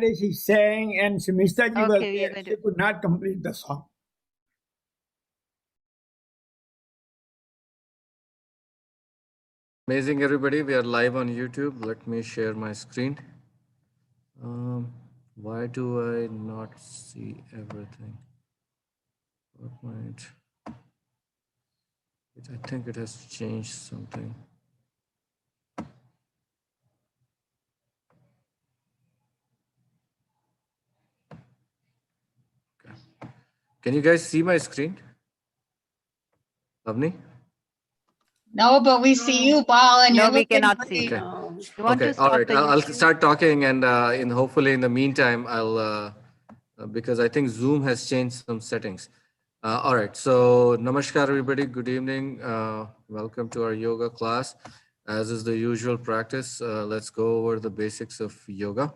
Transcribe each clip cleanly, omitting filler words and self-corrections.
She's saying, and Sumishta ji was Okay, we are there. going She to. could not complete the song. Amazing, everybody. We are live on YouTube. Let me share my screen. Why do I not see everything? PowerPoint. I think it has changed something. Okay. Can you guys see my screen? Avni? No, but we see you, Paul, and No, you're we looking cannot pretty. see. Okay. You want Okay. to All stop right. the I'll YouTube? start talking, and hopefully in the meantime, I'll because I think Zoom has changed some settings. All right. So namaskar, everybody. Good evening. Welcome to our yoga class. As is the usual practice, let's go over the basics of yoga.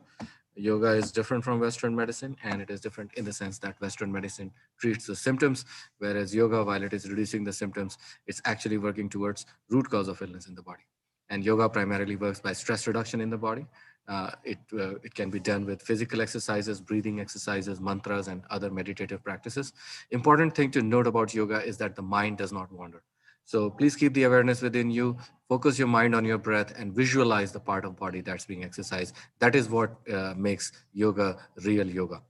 Yoga is different from Western medicine, and it is different in the sense that Western medicine treats the symptoms, whereas yoga, while it is reducing the symptoms, it's actually working towards root cause of illness in the body. And yoga primarily works by stress reduction in the body. It can be done with physical exercises, breathing exercises, mantras, and other meditative practices. Important thing to note about yoga is that the mind does not wander. So please keep the awareness within you, focus your mind on your breath, and visualize the part of body that's being exercised. That is what makes yoga real yoga.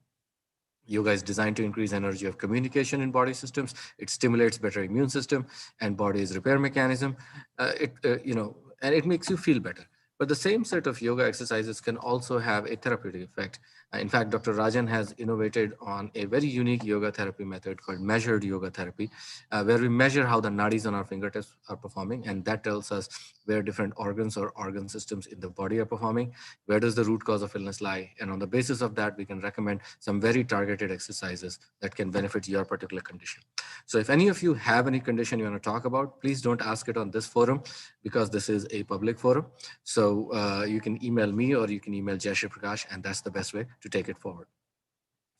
Yoga is designed to increase energy of communication in body systems. It stimulates better immune system and body's repair mechanism. And it makes you feel better. But the same set of yoga exercises can also have a therapeutic effect. In fact, Dr. Rajan has innovated on a very unique yoga therapy method called measured yoga therapy, where we measure how the nadis on our fingertips are performing, and that tells us where different organs or organ systems in the body are performing, where does the root cause of illness lie, and on the basis of that, we can recommend some very targeted exercises that can benefit your particular condition. So if any of you have any condition you want to talk about, please don't ask it on this forum because this is a public forum. So you can email me or you can email Jayashree Prakash, and that's the best way to take it forward.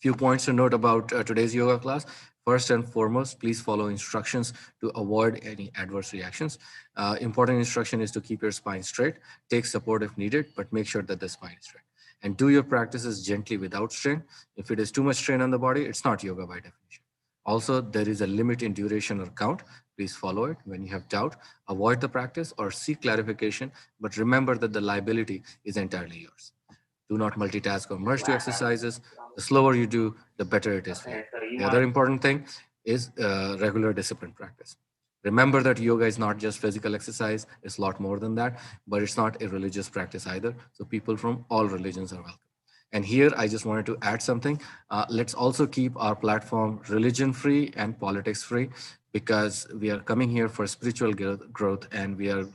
Few points to note about today's yoga class. First and foremost, please follow instructions to avoid any adverse reactions. Important instruction is to keep your spine straight, take support if needed, but make sure that the spine is straight. And do your practices gently without strain. If it is too much strain on the body, it's not yoga by definition. Also, there is a limit in duration or count. Please follow it. When you have doubt, avoid the practice or seek clarification, but remember that the liability is entirely yours. Do not multitask or merge two exercises. The slower you do, the better it is for you. The other important thing is regular discipline practice. Remember that yoga is not just physical exercise, it's a lot more than that, but it's not a religious practice either. So people from all religions are welcome. And here I just wanted to add something. Let's also keep our platform religion free and politics free, because we are coming here for spiritual growth, and we are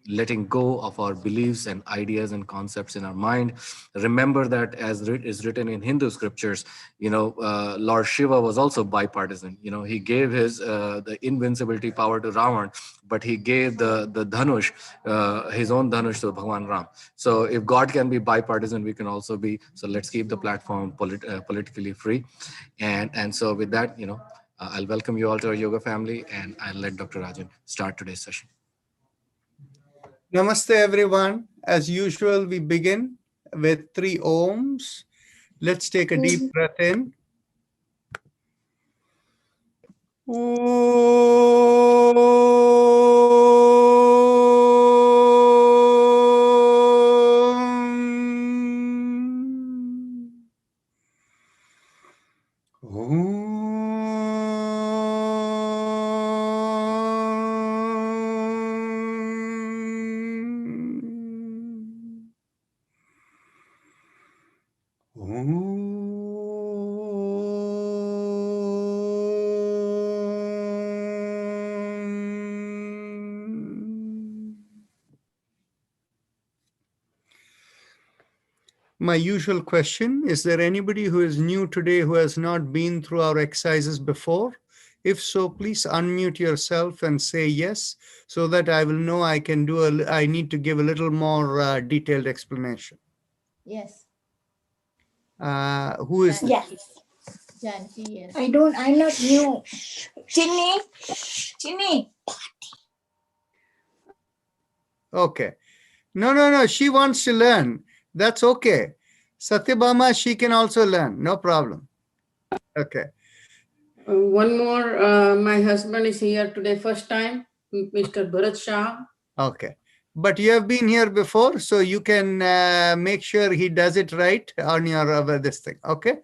letting go of our beliefs and ideas and concepts in our mind. Remember that as is written in Hindu scriptures, Lord Shiva was also bipartisan. He gave his the invincibility power to Ravan, but he gave the dhanush, his own dhanush, to Bhagwan Ram. So if God can be bipartisan, we can also be. So let's keep the platform politically free. And so with that, I'll welcome you all to our yoga family, and I'll let Dr. Rajan start today's session. Namaste, everyone. As usual, we begin with 3 ohms. Let's take a deep breath in. My usual question, is there anybody who is new today who has not been through our exercises before? If so, please unmute yourself and say yes, so that I will know I need to give a little more detailed explanation. Yes. Who is? Yes. Janki, yes. I'm not new. Chinny. Okay. No, she wants to learn. That's okay. Satyabhama, she can also learn, no problem. Okay. One more, my husband is here today, first time, Mr. Bharat Shah. Okay. But you have been here before, so you can make sure he does it right on your this thing. Okay.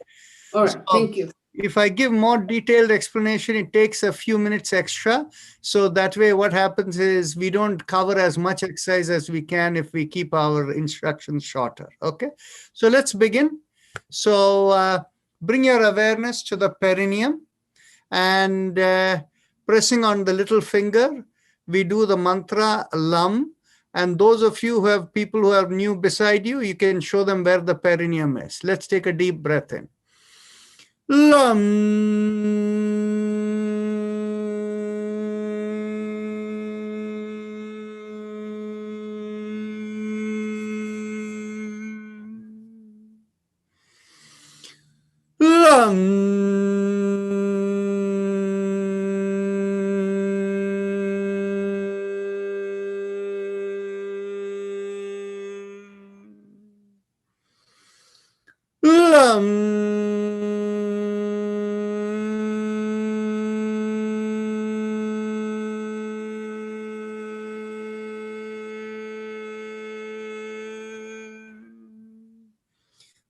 All right, So, thank you. if I give more detailed explanation, it takes a few minutes extra. So that way, what happens is we don't cover as much exercise as we can if we keep our instructions shorter. Okay. So let's begin. So bring your awareness to the perineum and pressing on the little finger, we do the mantra Lam. And those of you who have people who are new beside you, you can show them where the perineum is. Let's take a deep breath in. Lam.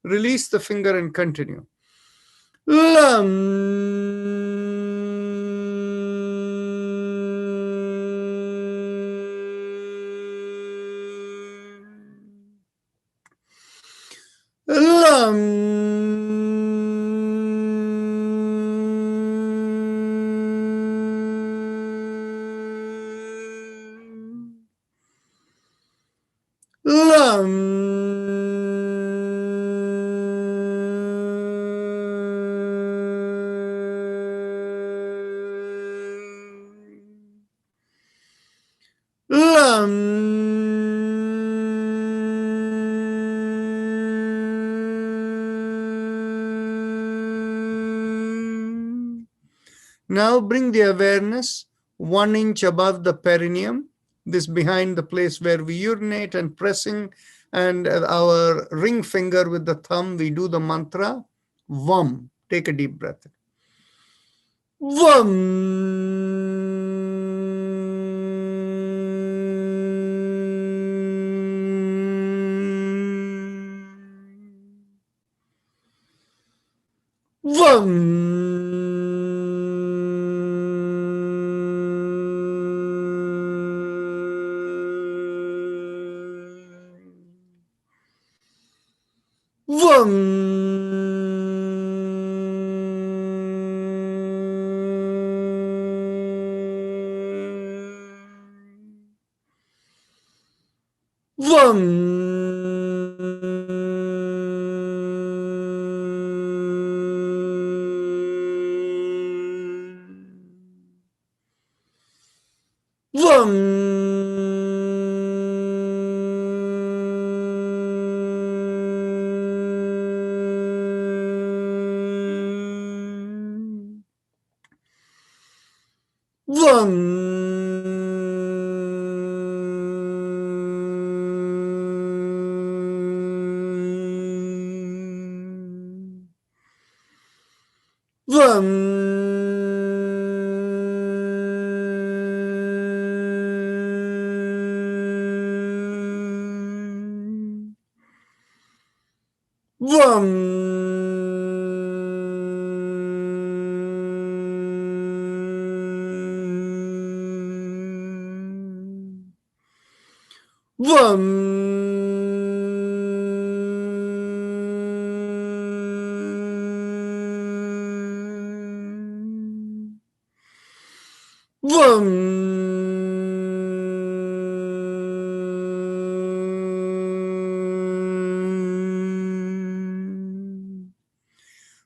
Release the finger and continue. Now bring the awareness 1 inch above the perineum, this behind the place where we urinate, and pressing and our ring finger with the thumb, we do the mantra Vam. Take a deep breath.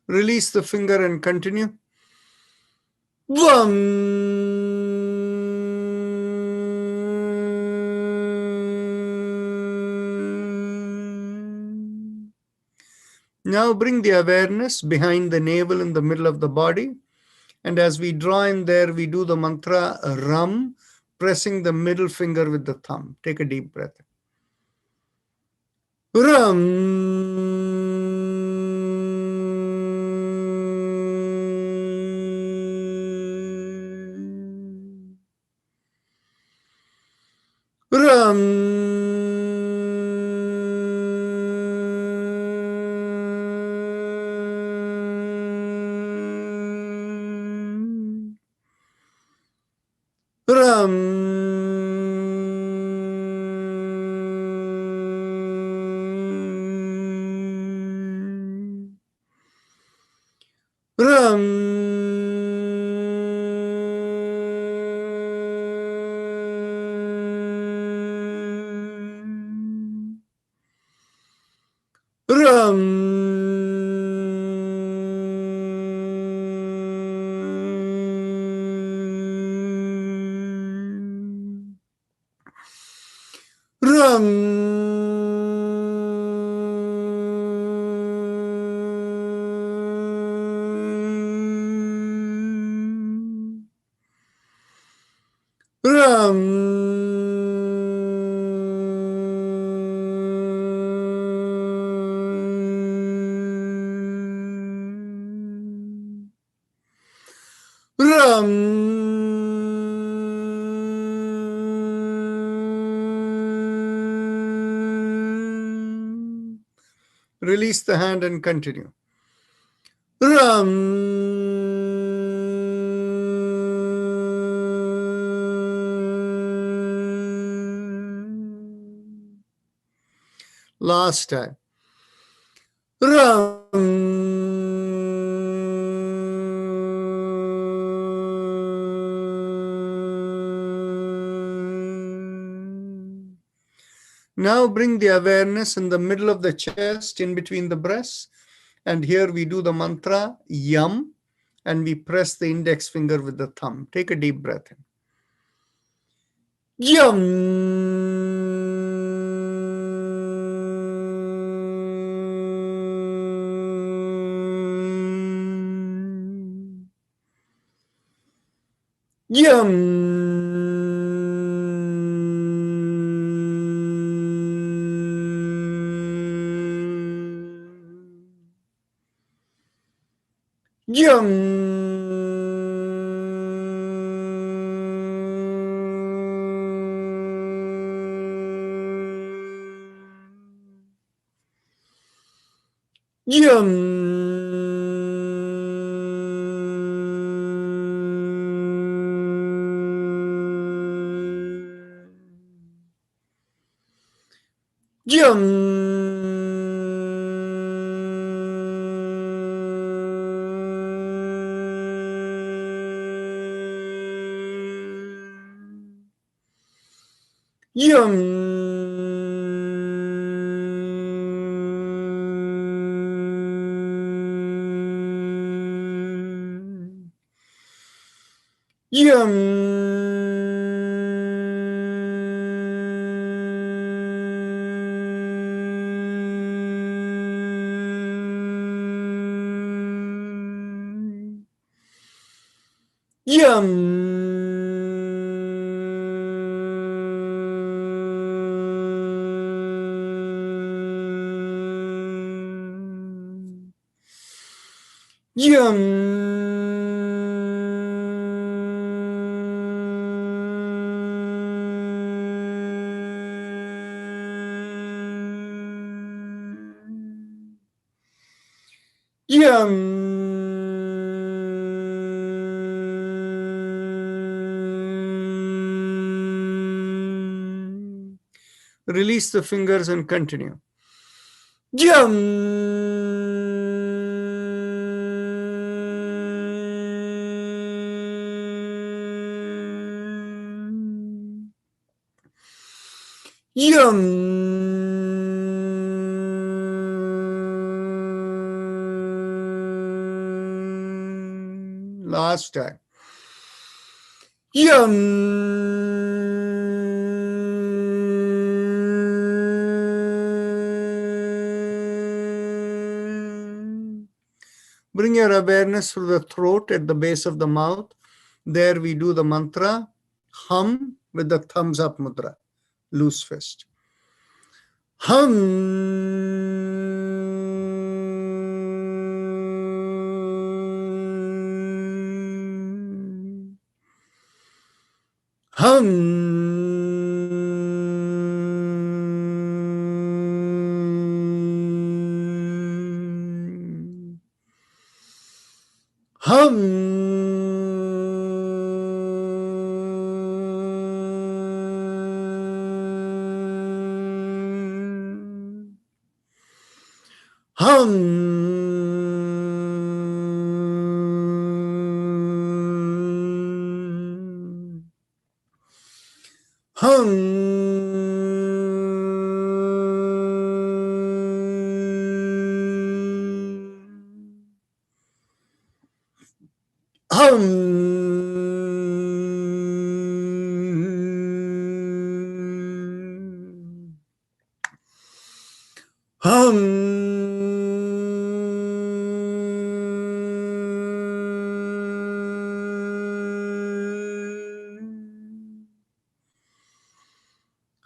Release the finger and continue. Now bring the awareness behind the navel in the middle of the body. And as we draw in there, we do the mantra Ram, pressing the middle finger with the thumb. Take a deep breath. Ram. Ram. Ram. Ram. Ram. Ram. Ram. Release the hand and continue. Ram. Last time. Ram. Now bring the awareness in the middle of the chest, in between the breasts. And here we do the mantra Yam, and we press the index finger with the thumb. Take a deep breath in. Yam. Yam. Yam. Yam. Yam. Yam. Yam. Yam. Release the fingers and continue. Yam. Last time. Bring your awareness through the throat at the base of the mouth. There we do the mantra, hum with the thumbs up mudra, loose fist. Hum. Hum. Hum. Hum. Hum. Hum. Hum.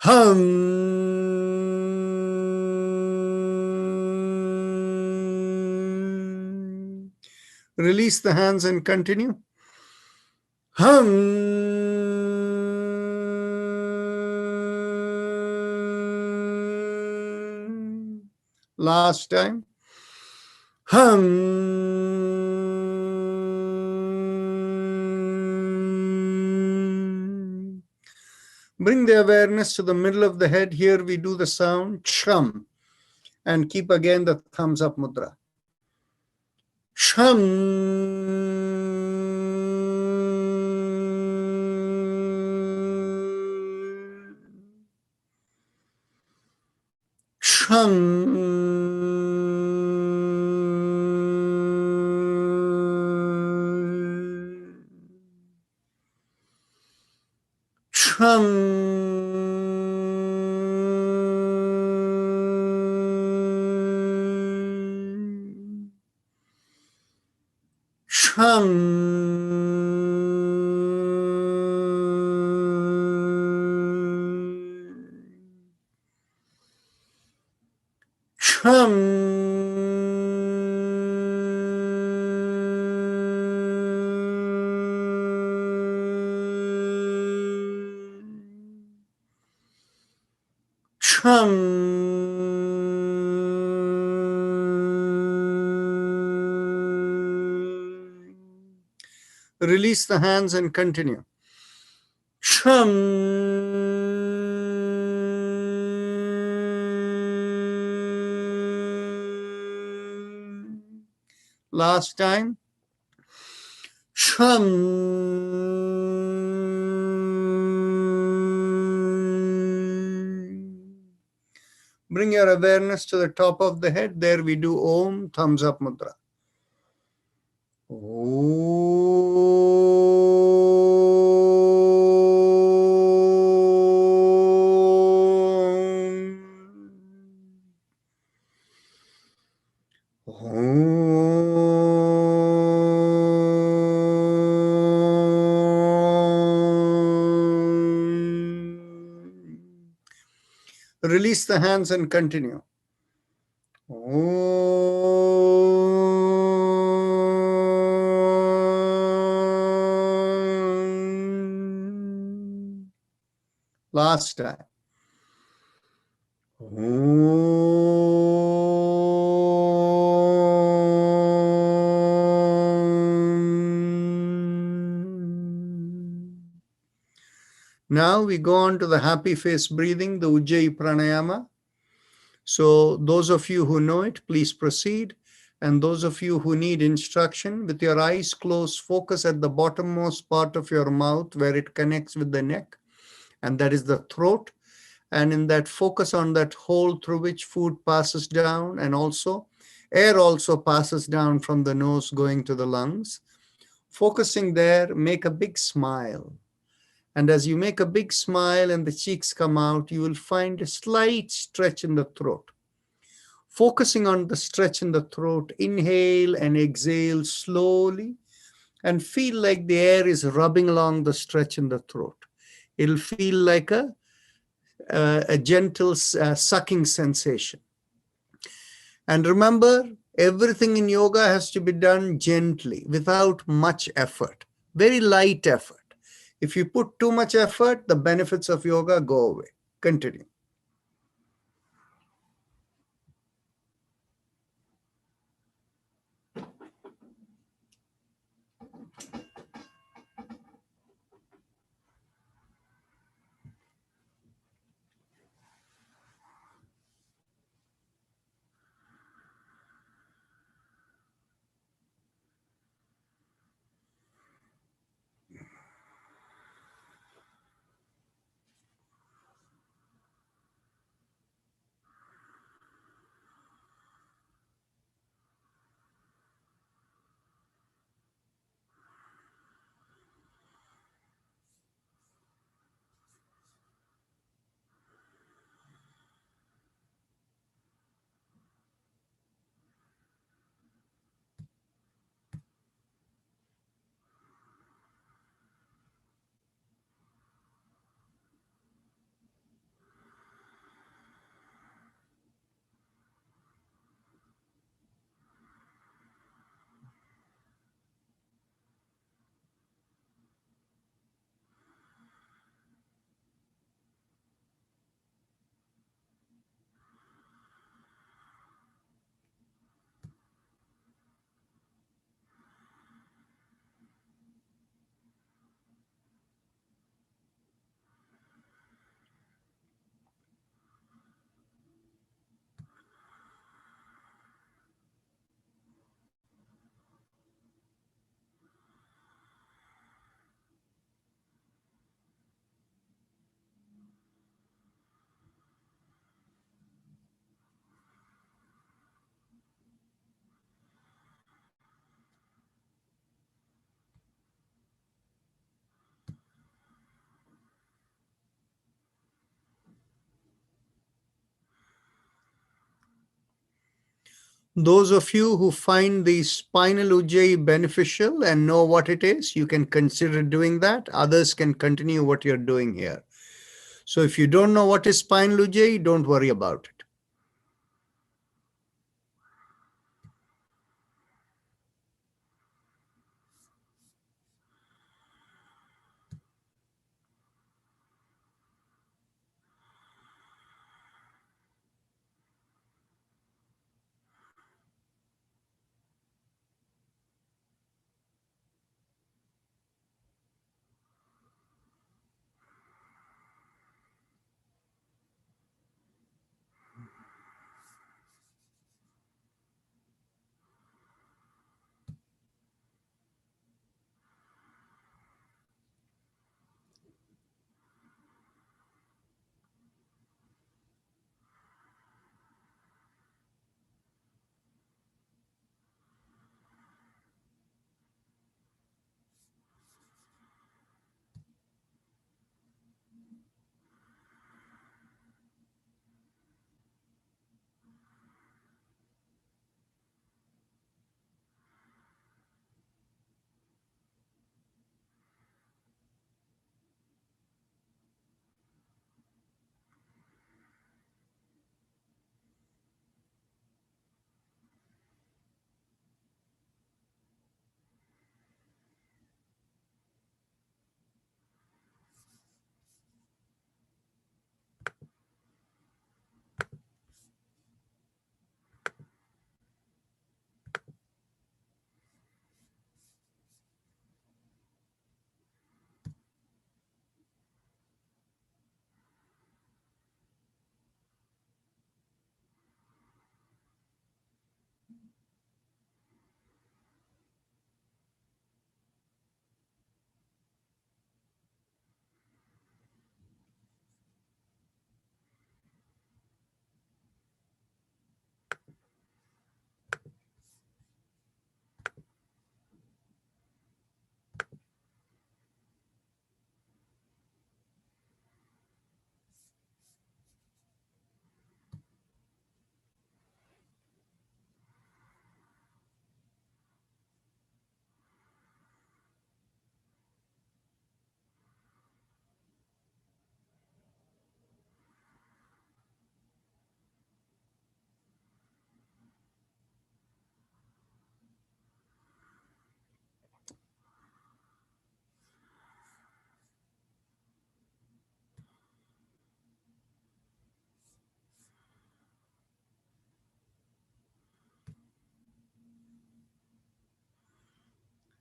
Hum. Release the hands and continue. Hum. Last time. Hum. Bring the awareness to the middle of the head. Here we do the sound chum and keep again the thumbs up mudra. Chum. Release the hands and continue. Last time. Bring your awareness to the top of the head. There we do Om, thumbs up mudra. Release the hands and continue. Last time. Now we go on to the happy face breathing, the Ujjayi Pranayama. So those of you who know it, please proceed. And those of you who need instruction, with your eyes closed, focus at the bottommost part of your mouth where it connects with the neck, and that is the throat. And in that, focus on that hole through which food passes down, and also air also passes down from the nose going to the lungs. Focusing there, make a big smile. And as you make a big smile and the cheeks come out, you will find a slight stretch in the throat. Focusing on the stretch in the throat, inhale and exhale slowly and feel like the air is rubbing along the stretch in the throat. It'll feel like a gentle sucking sensation. And remember, everything in yoga has to be done gently, without much effort, very light effort. If you put too much effort, the benefits of yoga go away. Continue. Those of you who find the spinal ujjayi beneficial and know what it is, you can consider doing that. Others can continue what you're doing here. So if you don't know what is spinal ujjayi, don't worry about it.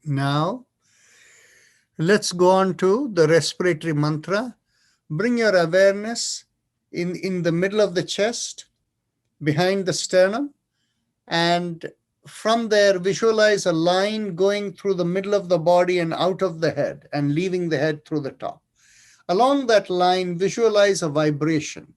Now, let's go on to the respiratory mantra. Bring your awareness in the middle of the chest, behind the sternum, and from there visualize a line going through the middle of the body and out of the head and leaving the head through the top. Along that line, visualize a vibration,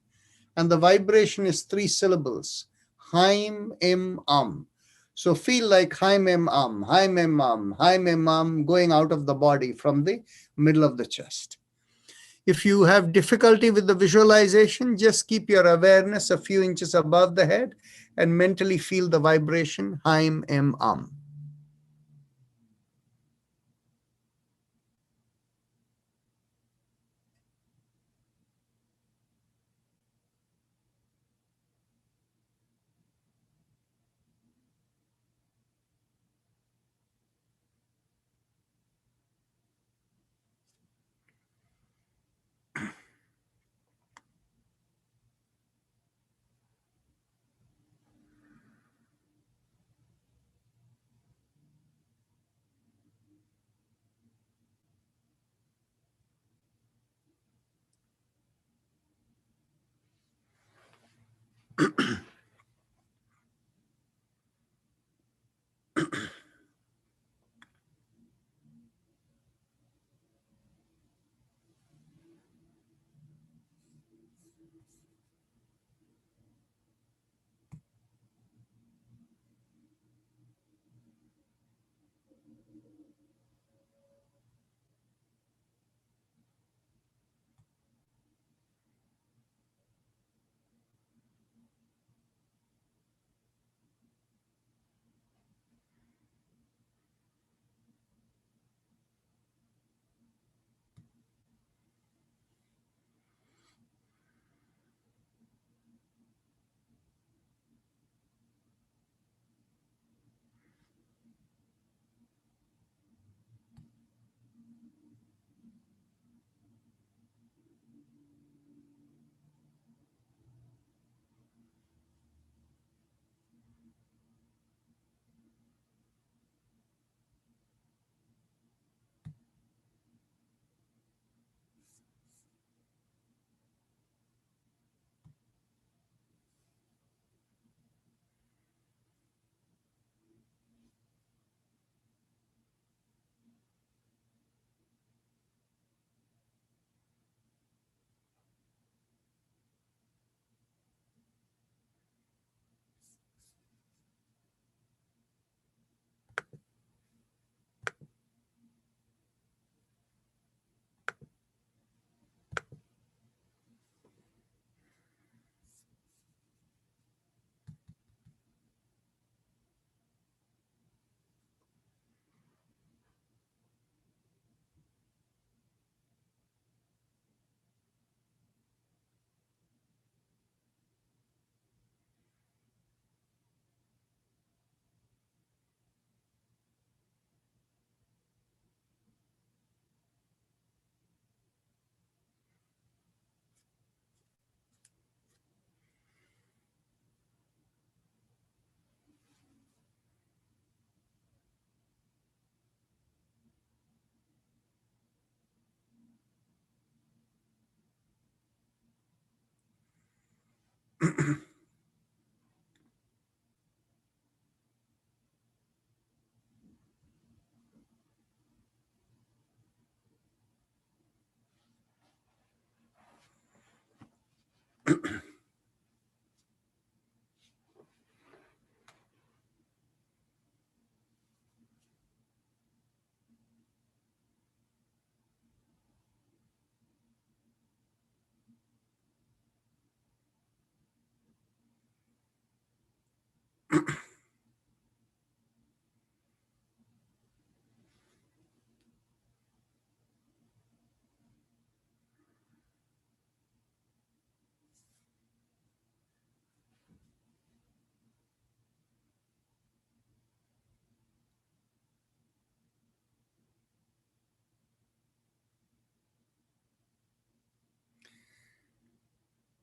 and the vibration is 3 syllables: Haim Im Am. So feel like Haim Im Am, Haim Im Am, Haim Im Am going out of the body from the middle of the chest. If you have difficulty with the visualization, just keep your awareness a few inches above the head and mentally feel the vibration Haim Im Am.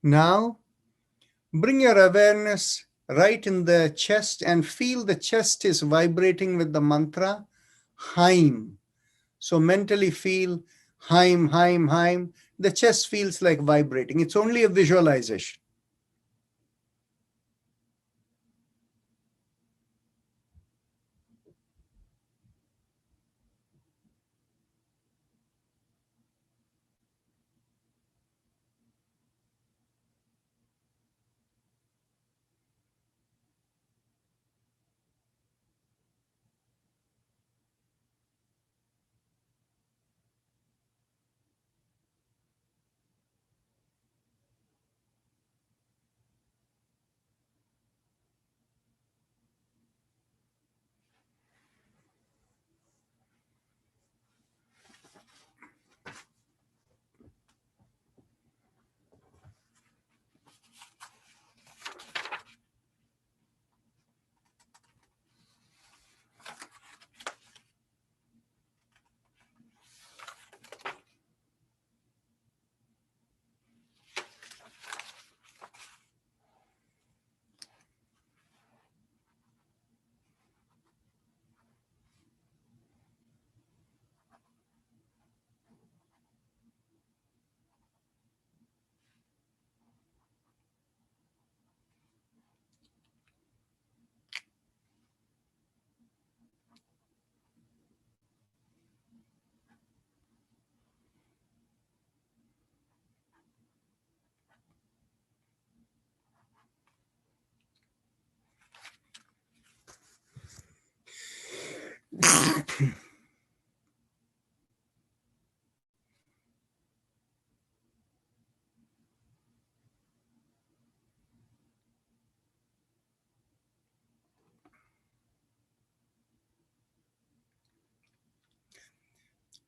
Now, bring your awareness right in the chest and feel the chest is vibrating with the mantra Haim. So mentally feel Haim, Haim, Haim. The chest feels like vibrating. It's only a visualization.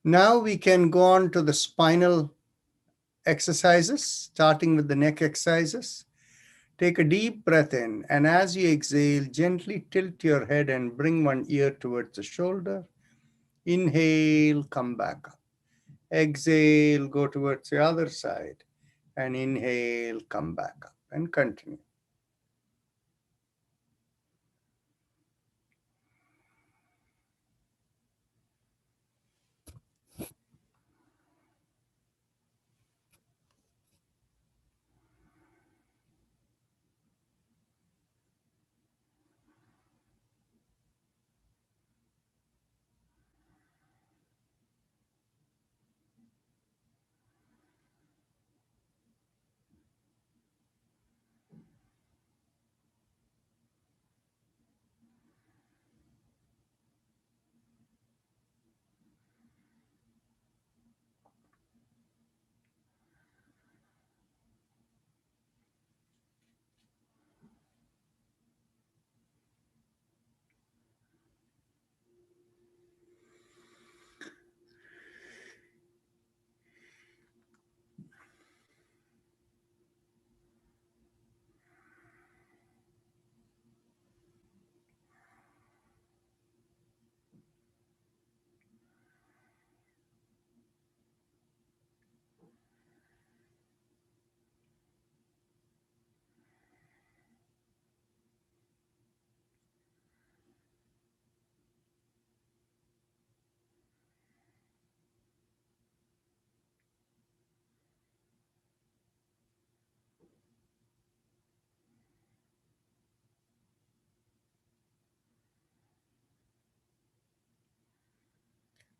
Now we can go on to the spinal exercises, starting with the neck exercises. Take a deep breath in, and as you exhale, gently tilt your head and bring one ear towards the shoulder. Inhale, come back up. Exhale, go towards the other side. And inhale, come back up, and continue.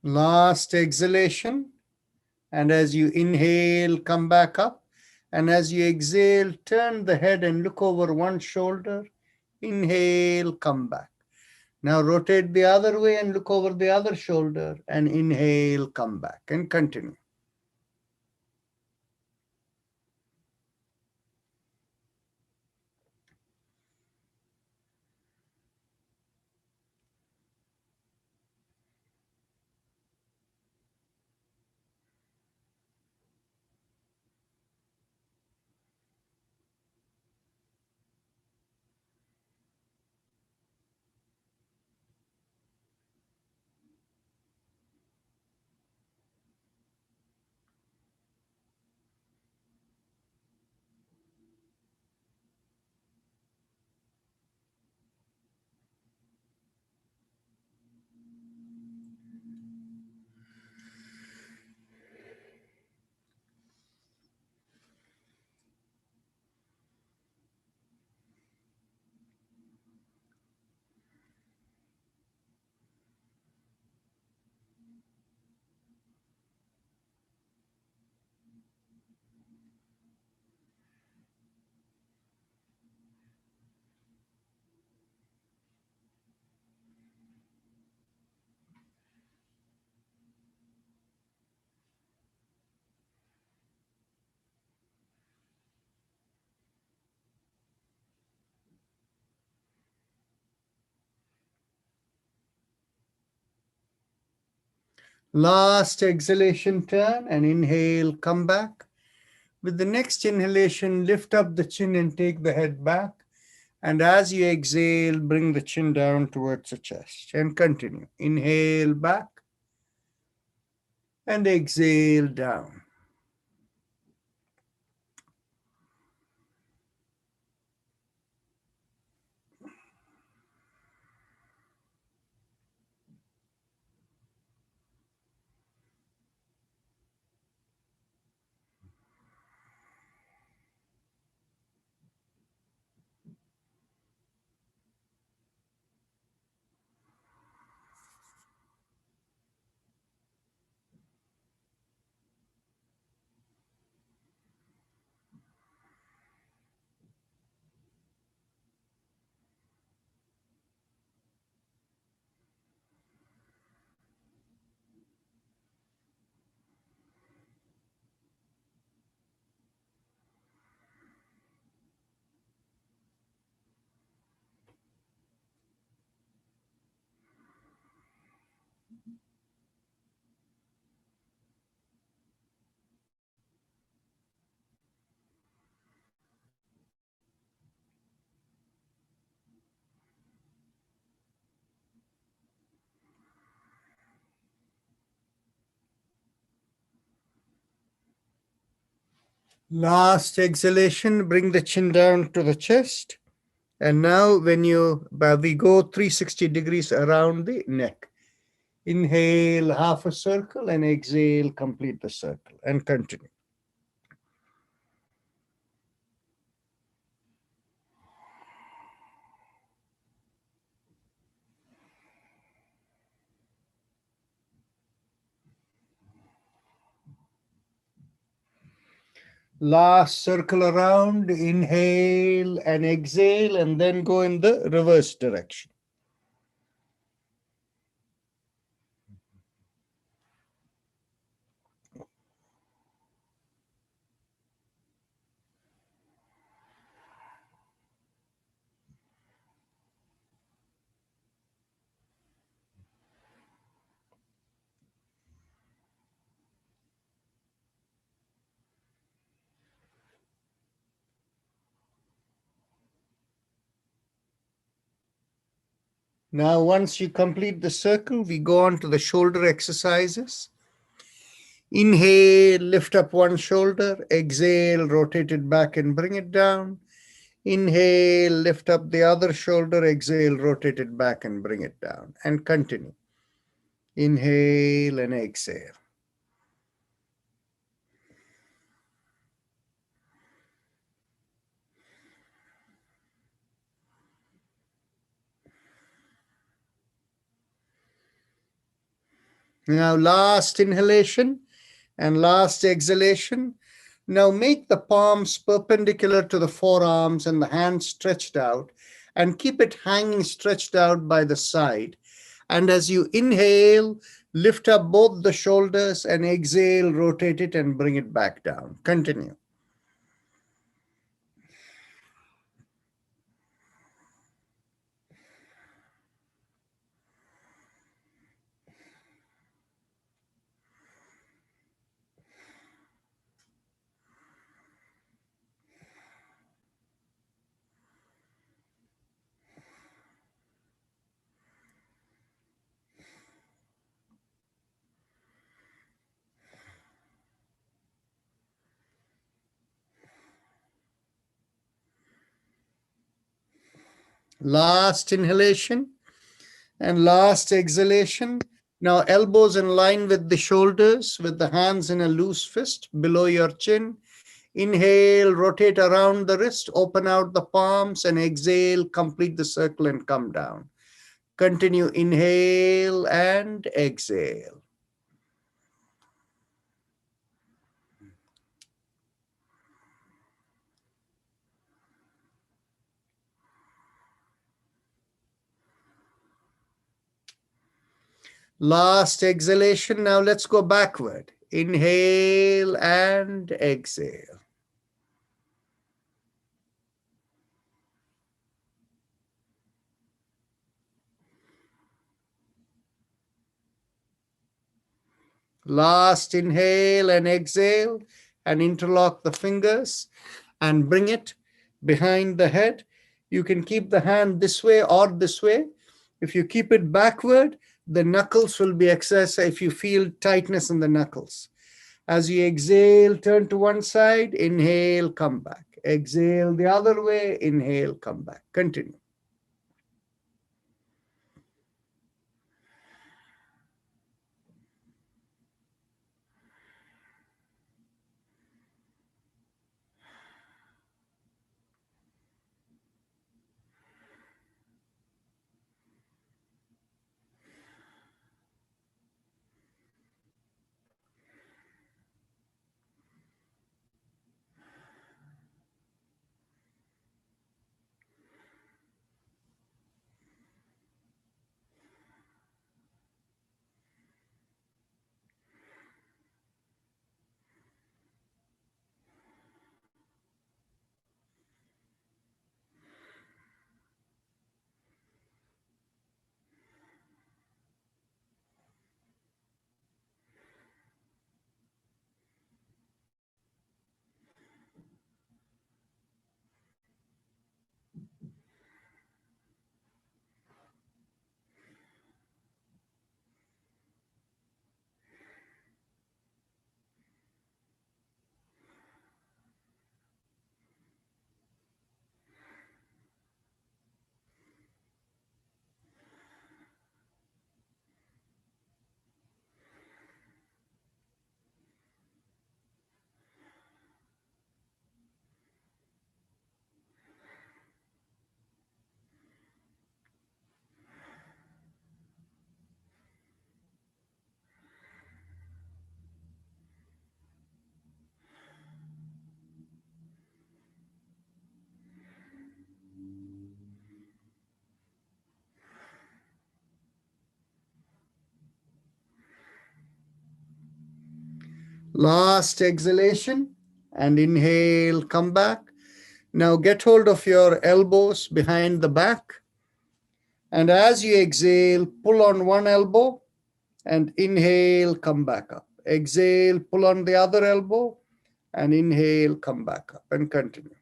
Last exhalation. And as you inhale, come back up. And as you exhale, turn the head and look over one shoulder. Inhale, come back. Now rotate the other way and look over the other shoulder and inhale, come back and continue. Last exhalation, turn and inhale, come back. With the next inhalation, lift up the chin and take the head back. And as you exhale, bring the chin down towards the chest and continue. Inhale back and exhale down. Last exhalation, bring the chin down to the chest. And now we go 360 degrees around the neck. Inhale half a circle and exhale, complete the circle and continue. Last circle around, inhale and exhale, and then go in the reverse direction. Now, once you complete the circle, we go on to the shoulder exercises. Inhale, lift up one shoulder. Exhale, rotate it back and bring it down. Inhale, lift up the other shoulder. Exhale, rotate it back and bring it down. And continue. Inhale and exhale. Now, last inhalation and last exhalation. Now, make the palms perpendicular to the forearms and the hands stretched out, and keep it hanging stretched out by the side. And as you inhale, lift up both the shoulders, and exhale, rotate it and bring it back down. Continue. Last inhalation and last exhalation. Now, elbows in line with the shoulders, with the hands in a loose fist below your chin. Inhale, rotate around the wrist, open out the palms, and exhale, complete the circle and come down. Continue, inhale and exhale. Last exhalation. Now let's go backward. Inhale and exhale. Last inhale and exhale, and interlock the fingers and bring it behind the head. You can keep the hand this way or this way. If you keep it backward, the knuckles will be exercised if you feel tightness in the knuckles. As you exhale, turn to one side, inhale, come back. Exhale the other way, inhale, come back. Continue. Last exhalation and inhale, come back. Now get hold of your elbows behind the back. And as you exhale, pull on one elbow and inhale, come back up. Exhale, pull on the other elbow and inhale, come back up, and continue.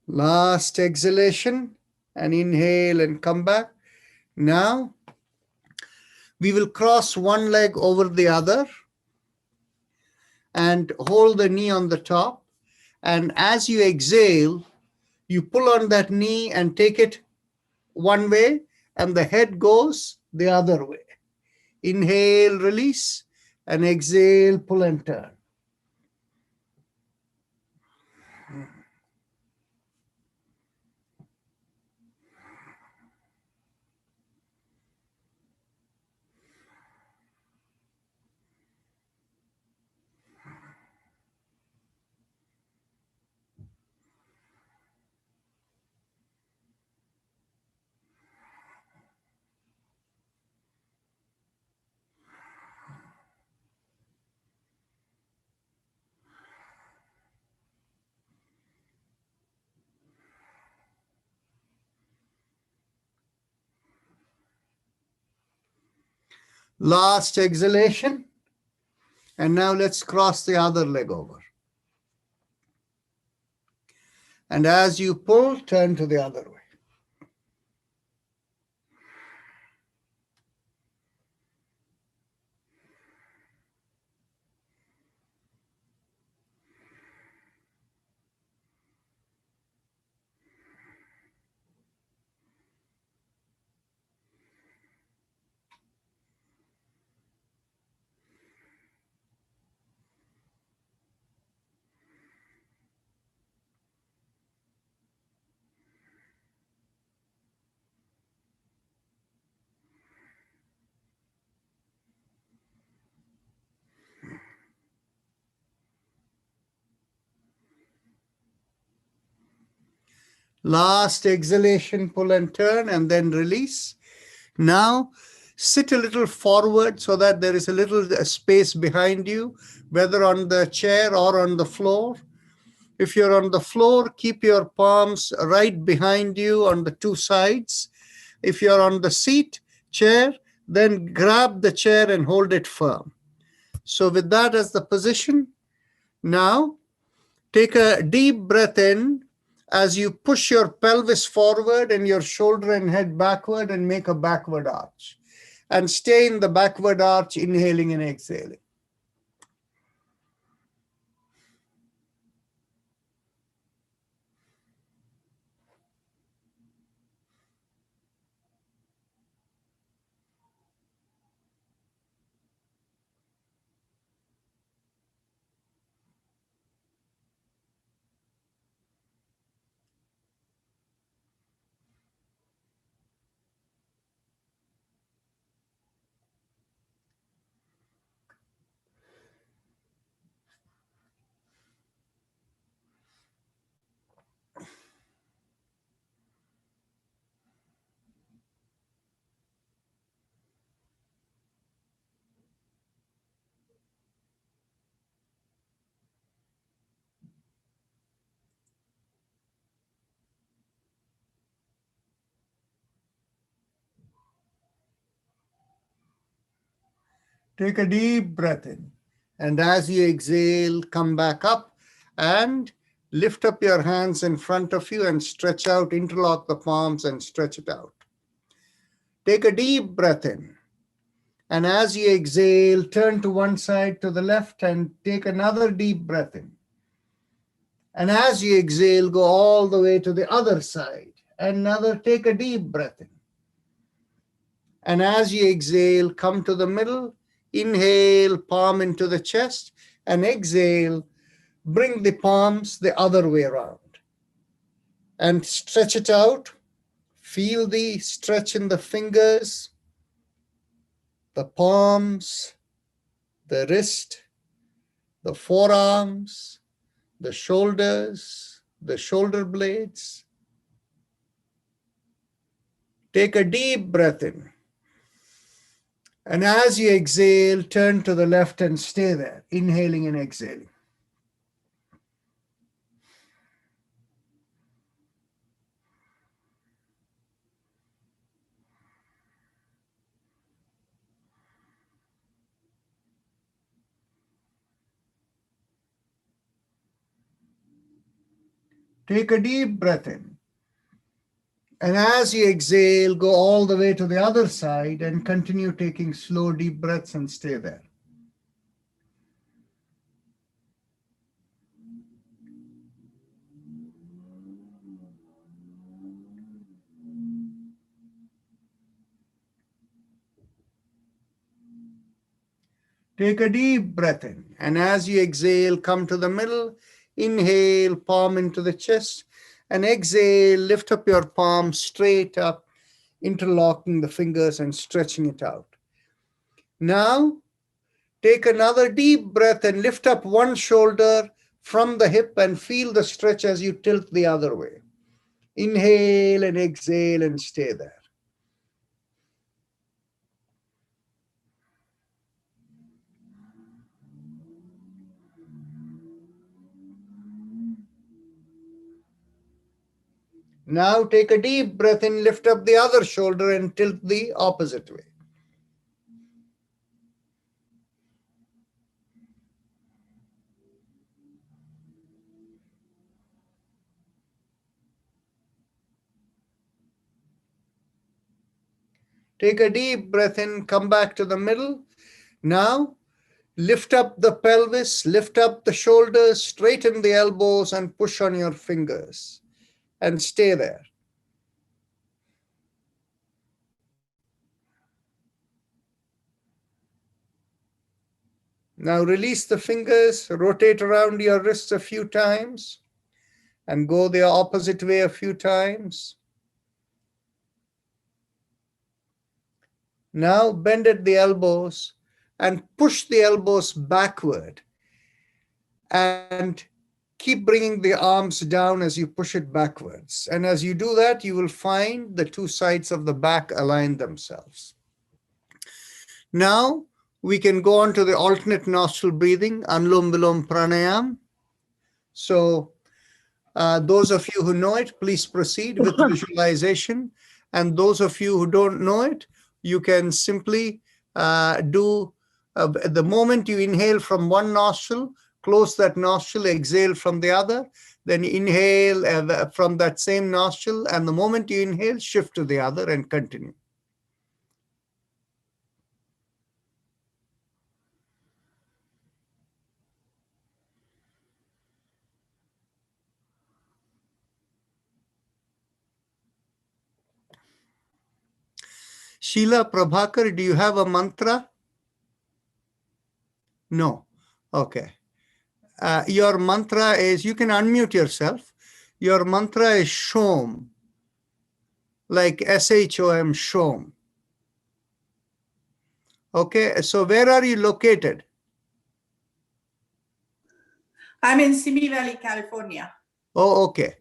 Last exhalation and inhale and come back. Now we will cross one leg over the other and hold the knee on the top. And as you exhale, you pull on that knee and take it one way, and the head goes the other way. Inhale, release, and exhale, pull and turn. Last exhalation. And now let's cross the other leg over. And as you pull, turn to the other way. Last exhalation, pull and turn, and then release. Now sit a little forward so that there is a little space behind you, whether on the chair or on the floor. If you're on the floor, keep your palms right behind you on the two sides. If you're on the seat, chair, then grab the chair and hold it firm. So with that as the position, now take a deep breath in as you push your pelvis forward and your shoulder and head backward and make a backward arch. And stay in the backward arch, inhaling and exhaling. Take a deep breath in. And as you exhale, come back up and lift up your hands in front of you and stretch out, interlock the palms and stretch it out. Take a deep breath in. And as you exhale, turn to one side to the left and take another deep breath in. And as you exhale, go all the way to the other side. Take a deep breath in. And as you exhale, come to the middle. Inhale, palm into the chest, and exhale, bring the palms the other way around. And stretch it out. Feel the stretch in the fingers, the palms, the wrist, the forearms, the shoulders, the shoulder blades. Take a deep breath in. And as you exhale, turn to the left and stay there, inhaling and exhaling. Take a deep breath in. And as you exhale, go all the way to the other side and continue taking slow, deep breaths and stay there. Take a deep breath in. And as you exhale, come to the middle. Inhale, palm into the chest. And exhale, lift up your palm straight up, interlocking the fingers and stretching it out. Now, take another deep breath and lift up one shoulder from the hip and feel the stretch as you tilt the other way. Inhale and exhale and stay there. Now take a deep breath in, lift up the other shoulder and tilt the opposite way. Take a deep breath in, come back to the middle. Now, lift up the pelvis, lift up the shoulders, straighten the elbows and push on your fingers and stay there. Now release the fingers, rotate around your wrists a few times and go the opposite way a few times. Now bend at the elbows and push the elbows backward and keep bringing the arms down as you push it backwards. And as you do that, you will find the two sides of the back align themselves. Now we can go on to the alternate nostril breathing, Anulom Vilom Pranayam. So those of you who know it, please proceed with visualization. And those of you who don't know it, you can simply do, the moment you inhale from one nostril, close that nostril, exhale from the other, then inhale from that same nostril, and the moment you inhale, shift to the other and continue. Sheila Prabhakar, do you have a mantra? No. Okay. Your mantra is, you can unmute yourself. Your mantra is Shom, like S-H-O-M, Shom. Okay, so where are you located? I'm in Simi Valley, California. Oh, okay.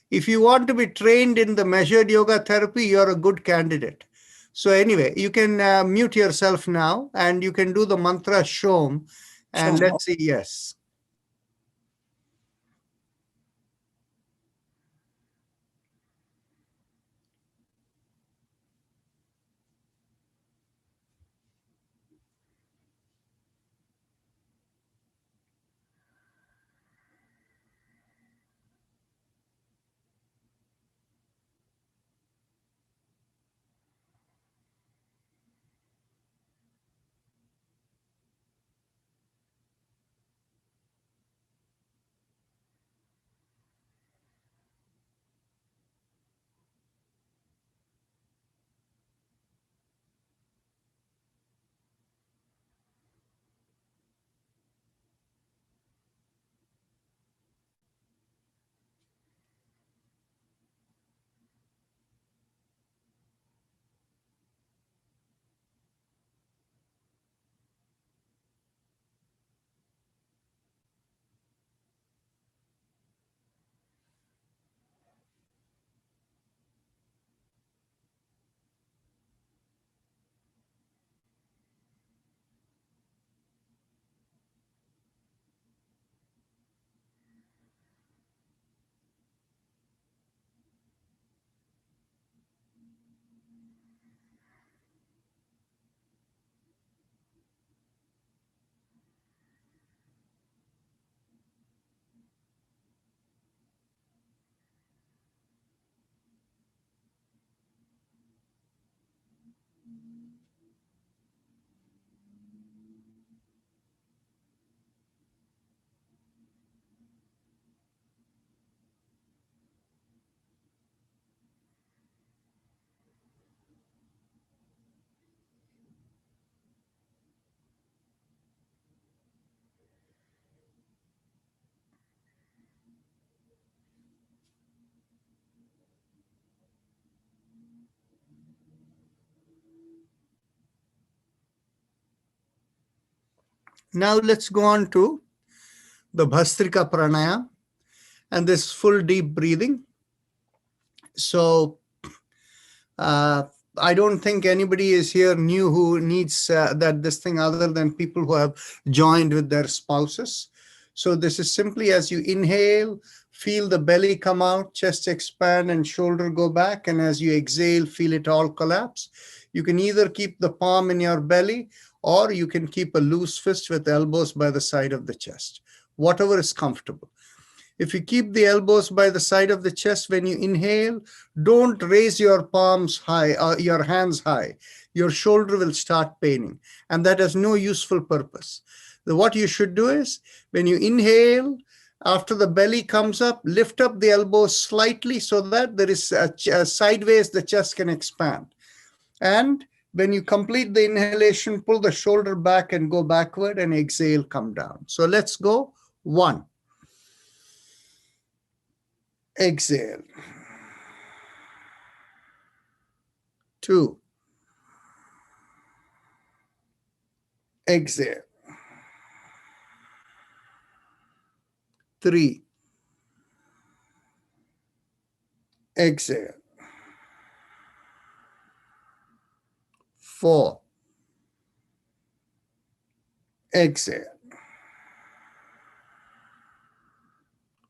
If you want to be trained in the measured yoga therapy, you're a good candidate. So anyway, you can mute yourself now and you can do the mantra Shom and Shom. let's see, yes. Now let's go on to the Bhastrika Pranayama and this full deep breathing. So I don't think anybody is here new who needs this thing other than people who have joined with their spouses. So this is simply as you inhale, feel the belly come out, chest expand and shoulder go back. And as you exhale, feel it all collapse. You can either keep the palm in your belly or you can keep a loose fist with elbows by the side of the chest, whatever is comfortable. If you keep the elbows by the side of the chest when you inhale, don't raise your palms high, your hands high. Your shoulder will start paining, and that has no useful purpose. What you should do is, when you inhale, after the belly comes up, lift up the elbows slightly so that there is a sideways the chest can expand. And when you complete the inhalation, pull the shoulder back and go backward, and exhale, come down. So let's go. 1. Exhale. 2. Exhale. 3. Exhale. 4. Exhale.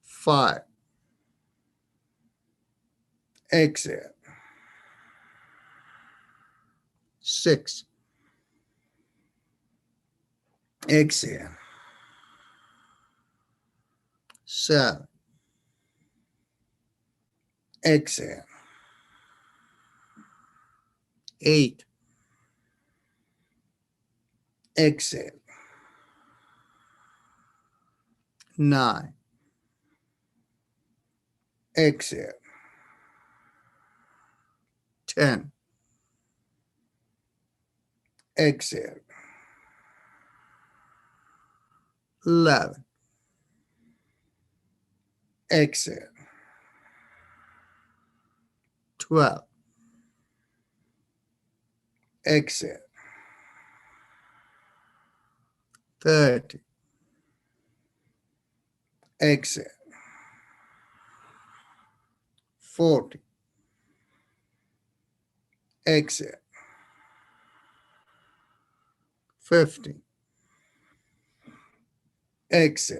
5. Exhale. 6. Exhale. 7. Exhale. 8. Exhale. 9. Exhale. 10. Exhale. 11. Exhale. 12. Exhale. 30. Exhale. 40. Exhale. 50. Exhale.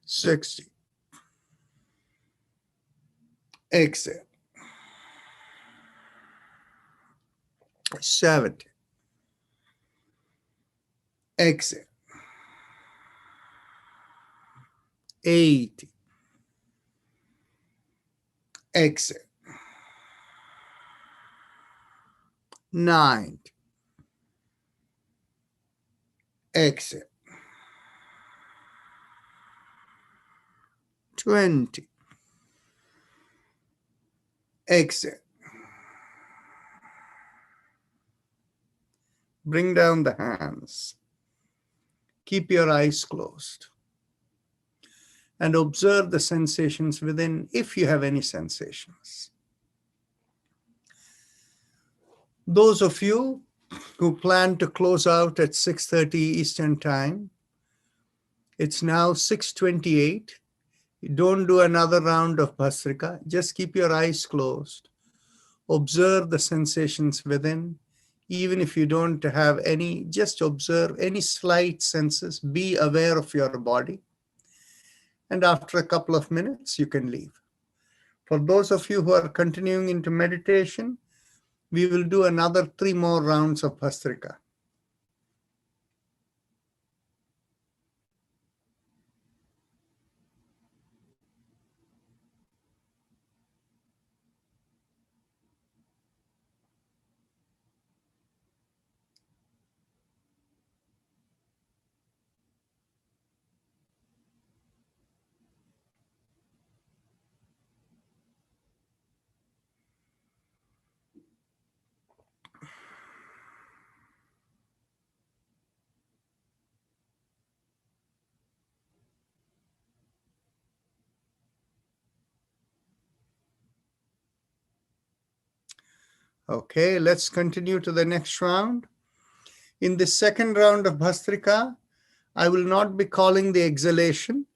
60. Exhale. 70. Exhale. 80. Exhale. 90. Exhale. 20. Exhale. Bring down the hands. Keep your eyes closed. And observe the sensations within, if you have any sensations. Those of you who plan to close out at 6:30 Eastern Time, it's now 6:28. Don't do another round of Bhastrika. Just keep your eyes closed. Observe the sensations within. Even if you don't have any, just observe any slight senses. Be aware of your body. And after a couple of minutes, you can leave. For those of you who are continuing into meditation, we will do another 3 more rounds of Bhastrika. Okay, let's continue to the next round. In the second round of Bhastrika, I will not be calling the exhalation.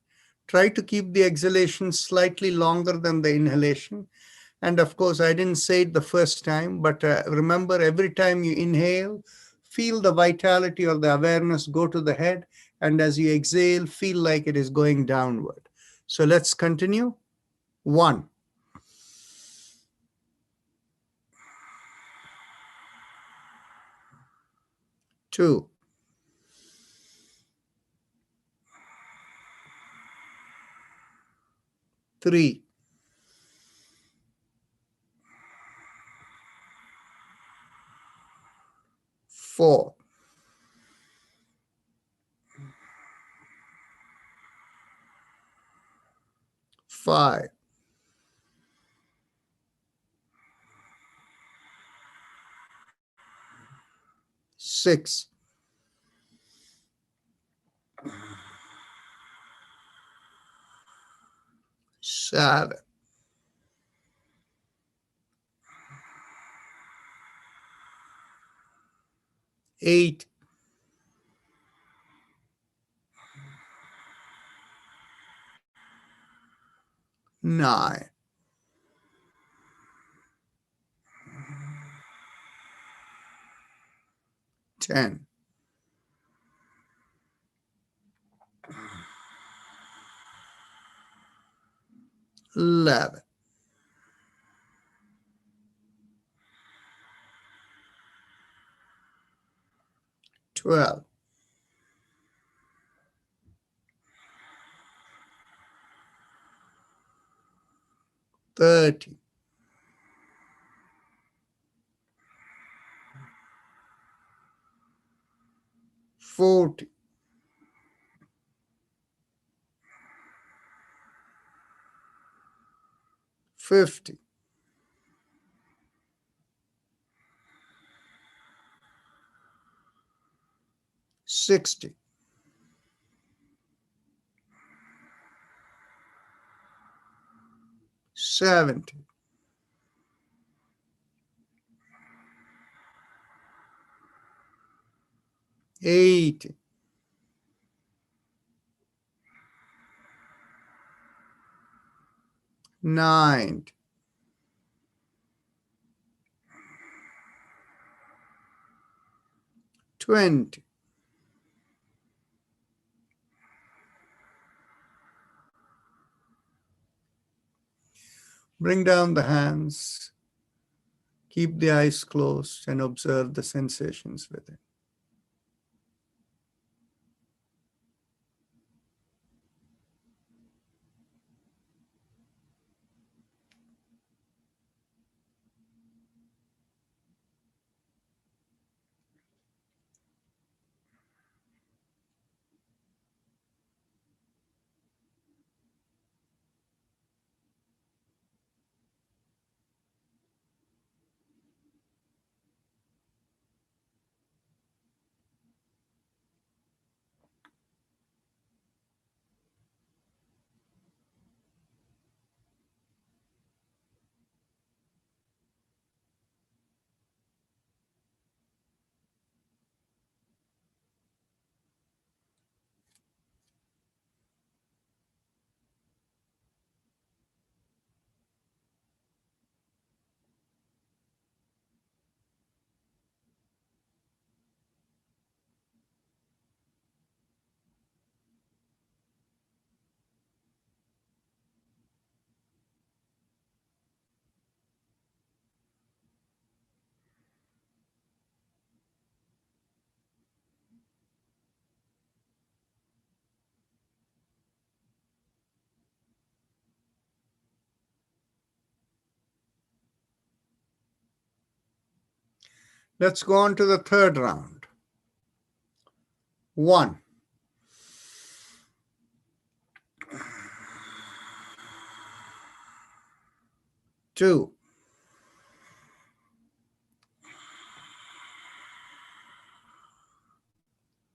Try to keep the exhalation slightly longer than the inhalation. And of course, I didn't say it the first time, but remember, every time you inhale, feel the vitality or the awareness go to the head. And as you exhale, feel like it is going downward. So let's continue. 1. 2. 3. 4. 5. 6. 7. 8. 9. 10. 11. 12. 13. 14. 15. 16. 17. 18. 19. 20. 'Bring down the hands, keep the eyes closed, and observe the sensations within. Let's go on to the third round. 1. 2.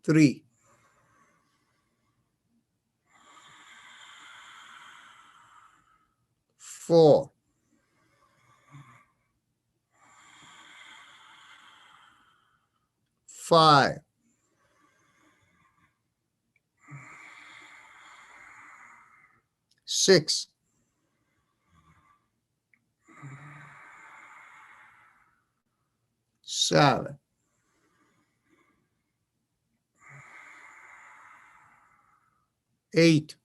3. 4. 5. 5, 6, 7, 8,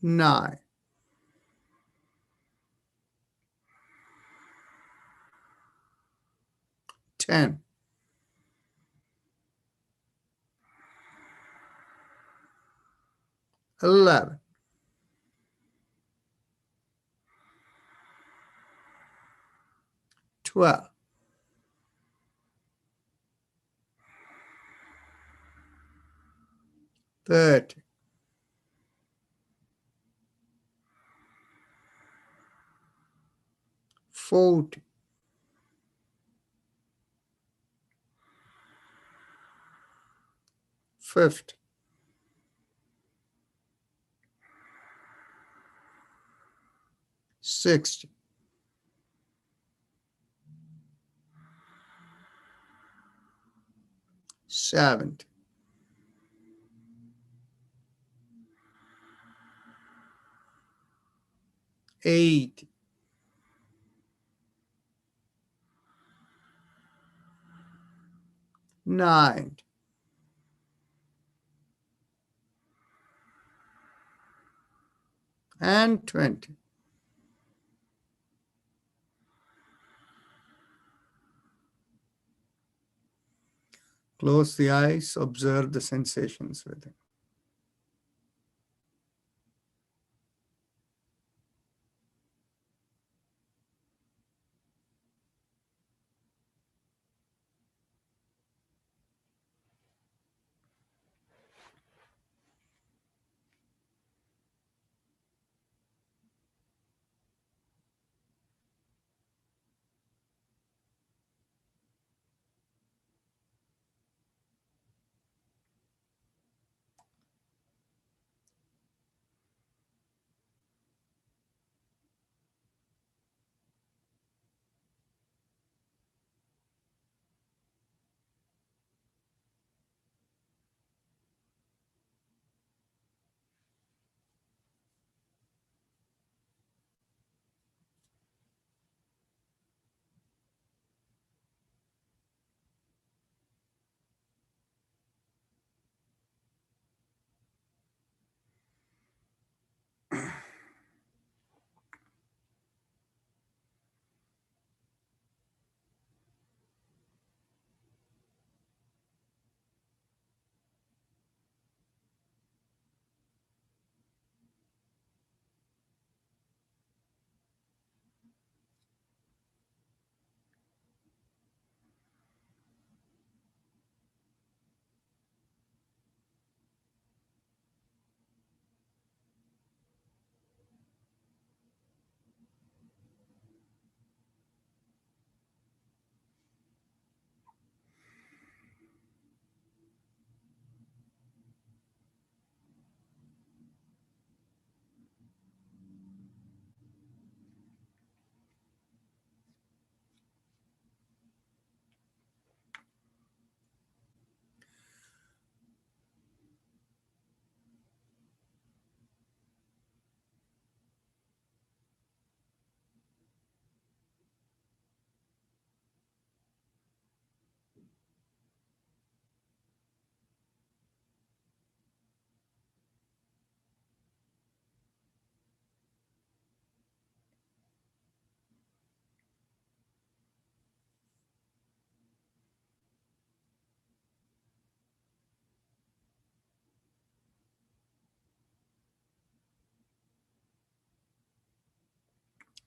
9, 10, 11, 12, 13, 14, 15, 16, 17, 18, 19, and 20. Close the eyes, observe the sensations within.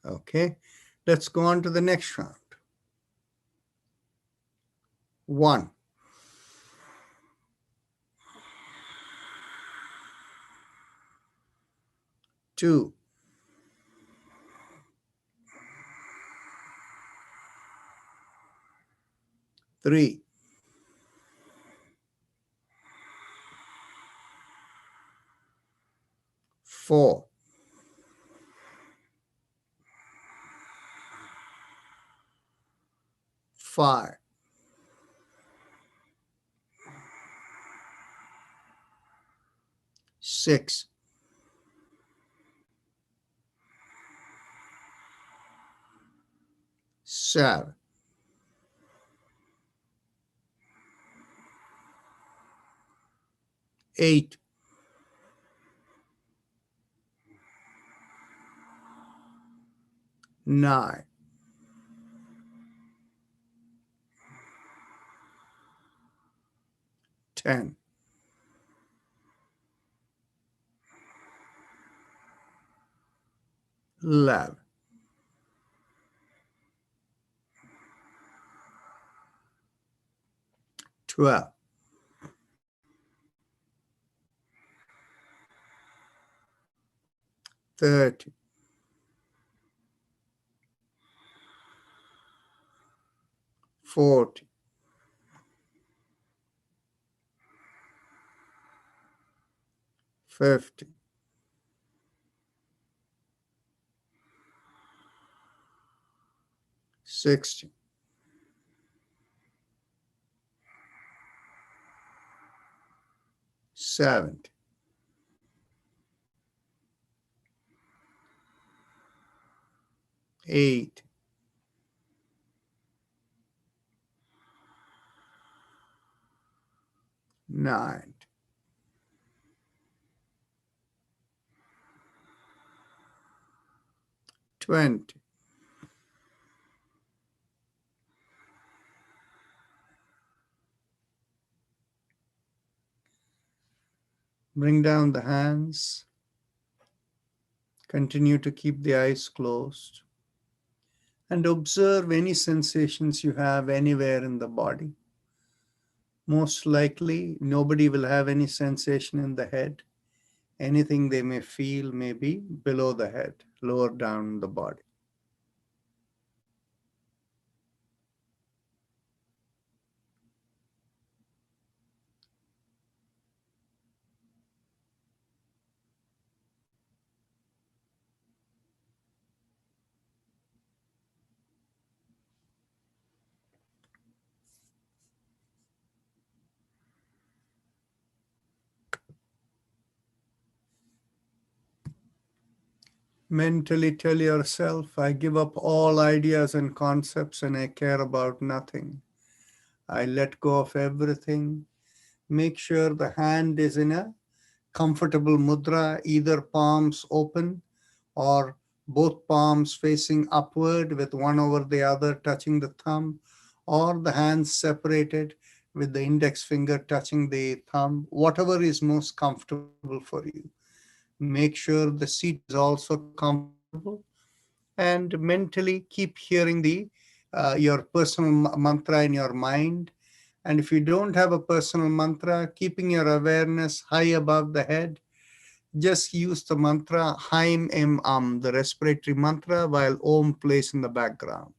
Okay, let's go on to the next round. 1, 2, 3, 4, 5, 6, 7, 8, 9, 10, 11, 12, 13, 14, 15, 16, 17, 18, 9, 20. Bring down the hands. Continue to keep the eyes closed and observe any sensations you have anywhere in the body. Most likely, nobody will have any sensation in the head. Anything they may feel may be below the head, lower down the body. Mentally tell yourself, I give up all ideas and concepts and I care about nothing. I let go of everything. Make sure the hand is in a comfortable mudra, either palms open or both palms facing upward with one over the other touching the thumb, or the hands separated with the index finger touching the thumb, whatever is most comfortable for you. Make sure the seat is also comfortable and mentally keep hearing the your personal mantra in your mind. And if you don't have a personal mantra, keeping your awareness high above the head, just use the mantra Haim Em the respiratory mantra, while Om plays in the background.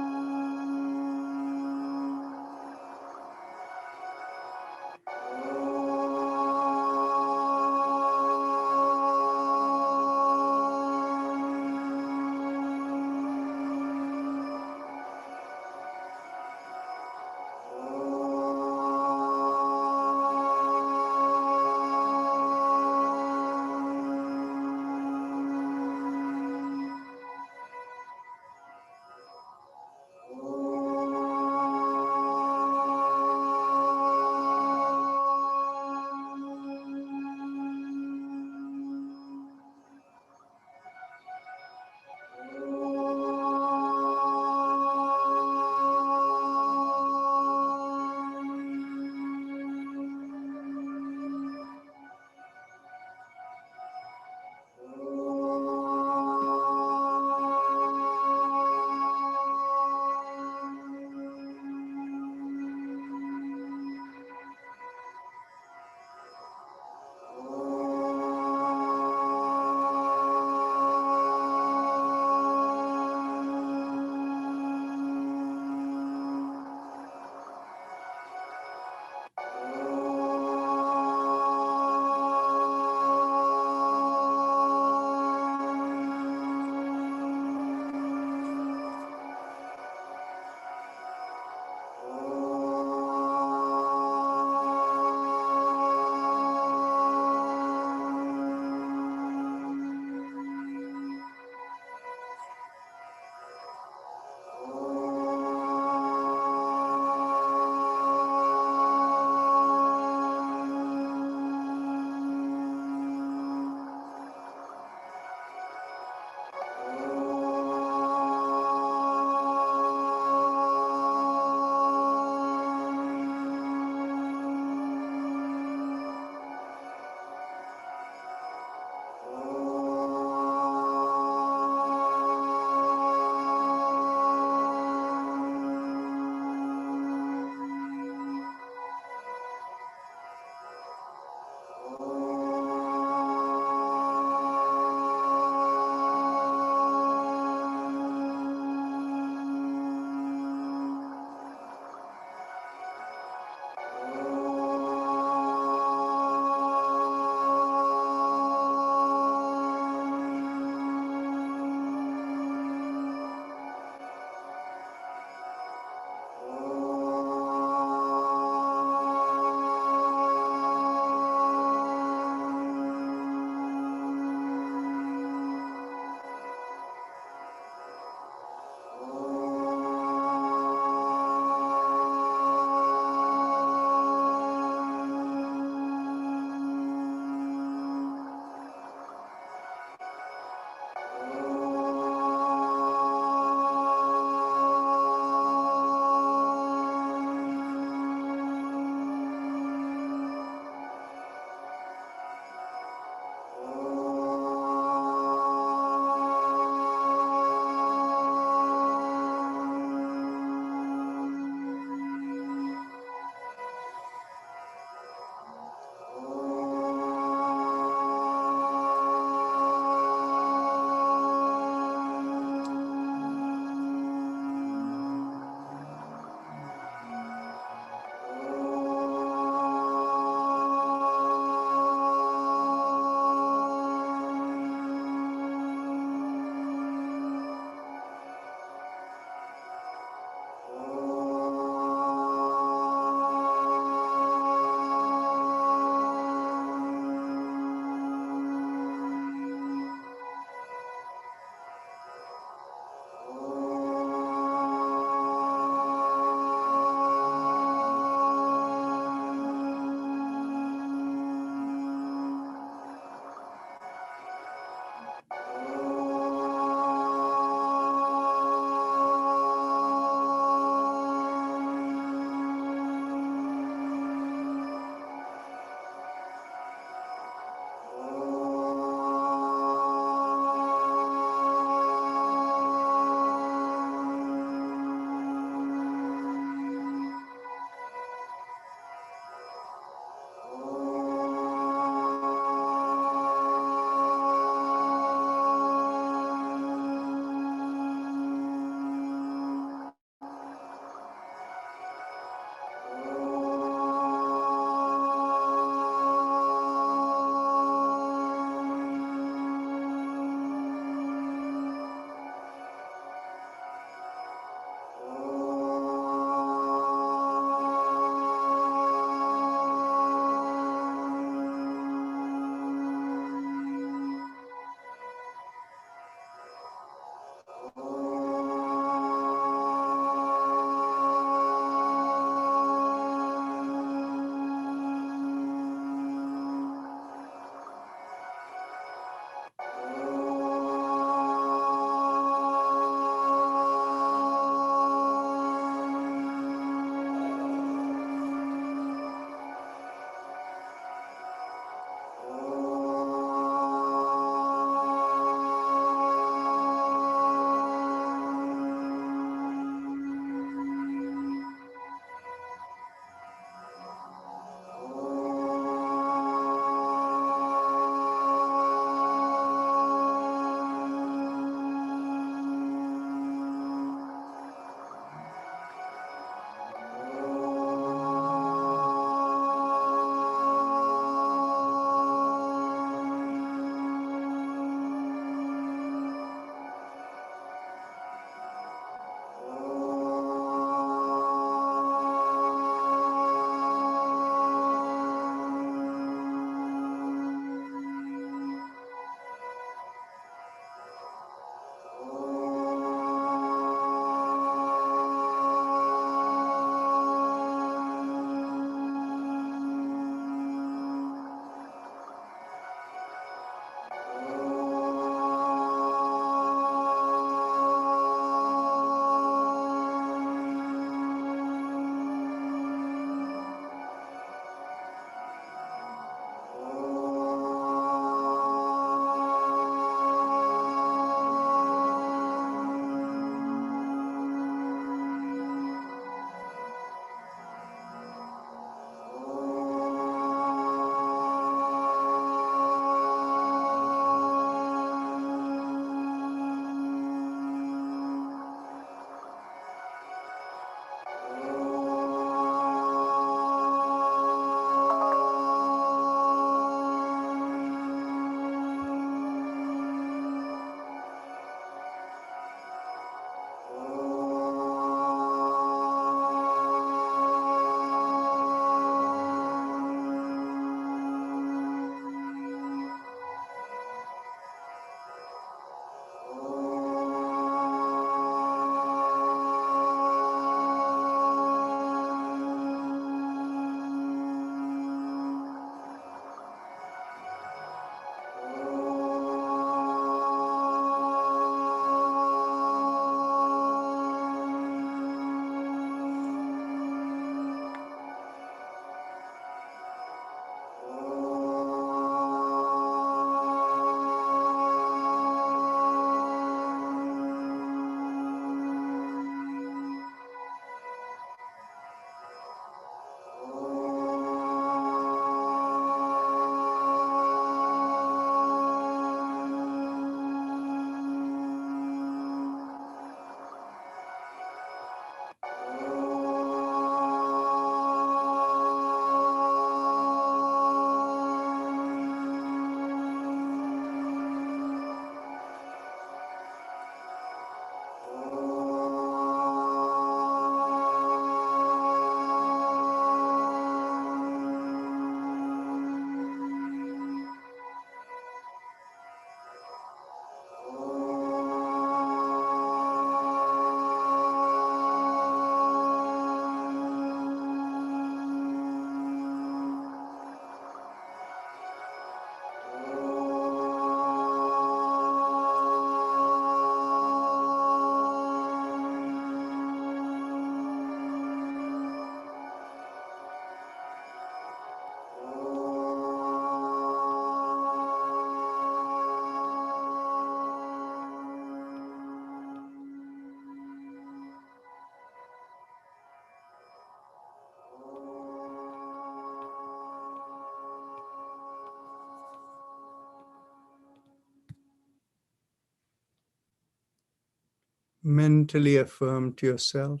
Mentally affirm to yourself,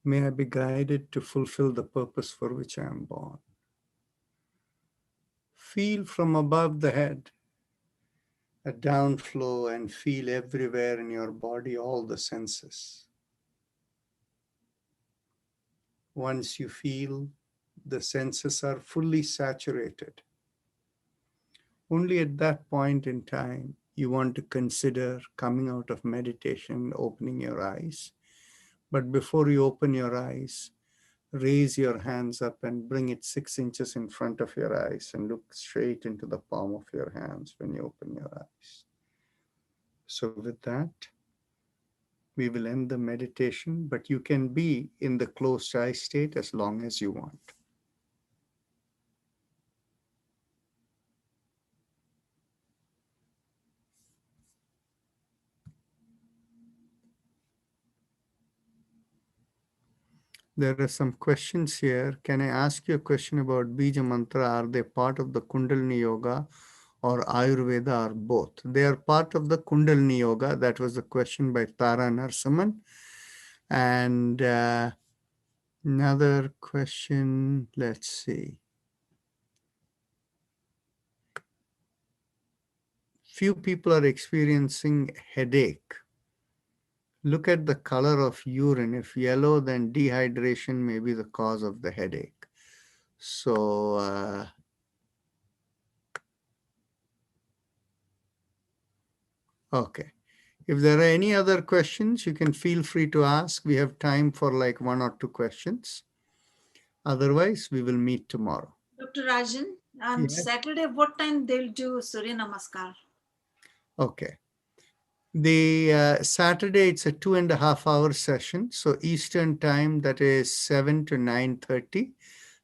may I be guided to fulfill the purpose for which I am born. Feel from above the head a downflow and feel everywhere in your body all the senses. Once you feel the senses are fully saturated, only at that point in time you want to consider coming out of meditation, opening your eyes. But before you open your eyes, raise your hands up and bring it 6 inches in front of your eyes and look straight into the palm of your hands when you open your eyes. So with that, we will end the meditation, but you can be in the closed eye state as long as you want. There are some questions here. Can I ask you a question about Bija Mantra? Are they part of the Kundalini Yoga or Ayurveda or both? They are part of the Kundalini Yoga. That was the question by Tara Narsaman. And another question, let's see. Few people are experiencing headache. Look at the color of urine. If yellow, then dehydration may be the cause of the headache. So, okay. If there are any other questions, you can feel free to ask. We have time for like 1 or 2 questions. Otherwise, we will meet tomorrow. Dr. Rajan, on Yes. Saturday, what time they'll do Surya Namaskar? Okay. The Saturday, it's a 2.5 hour session. So Eastern time, that is 7 to 9:30.